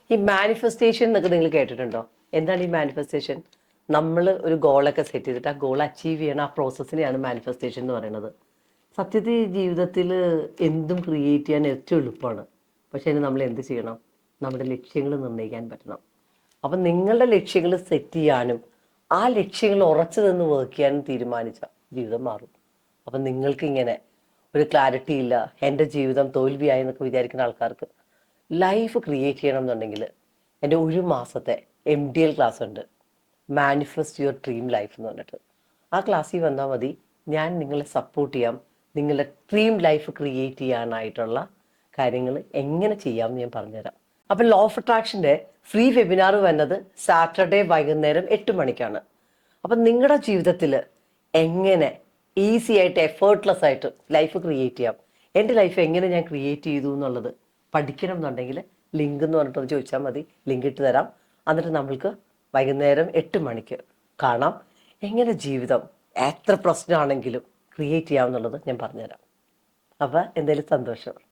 ഈ മാനിഫെസ്റ്റേഷൻ എന്നൊക്കെ നിങ്ങൾ കേട്ടിട്ടുണ്ടോ? എന്താണ് ഈ മാനിഫെസ്റ്റേഷൻ? നമ്മൾ ഒരു ഗോളൊക്കെ സെറ്റ് ചെയ്തിട്ട് ആ ഗോൾ അച്ചീവ് ചെയ്യണം, ആ പ്രോസസ്സിനെയാണ് മാനിഫെസ്റ്റേഷൻ എന്ന് പറയുന്നത്. സത്യത്തിൽ ജീവിതത്തിൽ എന്തും ക്രിയേറ്റ് ചെയ്യാൻ ഏറ്റവും എളുപ്പമാണ്. പക്ഷേ അതിന് നമ്മൾ എന്ത് ചെയ്യണം? നമ്മുടെ ലക്ഷ്യങ്ങൾ നിർണ്ണയിക്കാൻ പറ്റണം. അപ്പം നിങ്ങളുടെ ലക്ഷ്യങ്ങൾ സെറ്റ് ചെയ്യാനും ആ ലക്ഷ്യങ്ങൾ ഉറച്ചു നിന്ന് വർക്ക് ചെയ്യാനും തീരുമാനിച്ച ജീവിതം മാറും. അപ്പം നിങ്ങൾക്ക് ഇങ്ങനെ ഒരു ക്ലാരിറ്റി ഇല്ല, എൻ്റെ ജീവിതം തോൽവിയായി എന്നൊക്കെ വിചാരിക്കുന്ന ആൾക്കാർക്ക് ലൈഫ് ക്രിയേറ്റ് ചെയ്യണം എന്നുണ്ടെങ്കിൽ എൻ്റെ ഒരു മാസത്തെ MDL ക്ലാസ് ഉണ്ട്, മാനിഫെസ്റ്റ് യുവർ ഡ്രീം ലൈഫ് എന്ന് പറഞ്ഞിട്ട്. ആ ക്ലാസ്സിൽ വന്നാൽ മതി, ഞാൻ നിങ്ങളെ സപ്പോർട്ട് ചെയ്യാം. നിങ്ങളുടെ ഡ്രീം ലൈഫ് ക്രിയേറ്റ് ചെയ്യാനായിട്ടുള്ള കാര്യങ്ങൾ എങ്ങനെ ചെയ്യാമെന്ന് ഞാൻ പറഞ്ഞുതരാം. അപ്പം ലോ ഓഫ് അട്രാക്ഷൻ്റെ ഫ്രീ വെബിനാർ വരുന്നത് സാറ്റർഡേ വൈകുന്നേരം 8 മണിക്കാണ്. അപ്പം നിങ്ങളുടെ ജീവിതത്തിൽ എങ്ങനെ ഈസി ആയിട്ട് എഫേർട്ട്ലെസ് ആയിട്ട് ലൈഫ് ക്രിയേറ്റ് ചെയ്യാം, എൻ്റെ ലൈഫ് എങ്ങനെ ഞാൻ ക്രിയേറ്റ് ചെയ്തു എന്നുള്ളത് പഠിക്കണം എന്നുണ്ടെങ്കിൽ ലിങ്ക് എന്ന് പറഞ്ഞിട്ട് ചോദിച്ചാൽ മതി, ലിങ്ക് ഇട്ട് തരാം. എന്നിട്ട് നമ്മൾക്ക് വൈകുന്നേരം 8 മണിക്ക് കാണാം. എങ്ങനെ ജീവിതം എത്ര പ്രശ്നമാണെങ്കിലും ക്രിയേറ്റ് ചെയ്യാമെന്നുള്ളത് ഞാൻ പറഞ്ഞുതരാം. അപ്പം എന്തായാലും സന്തോഷം.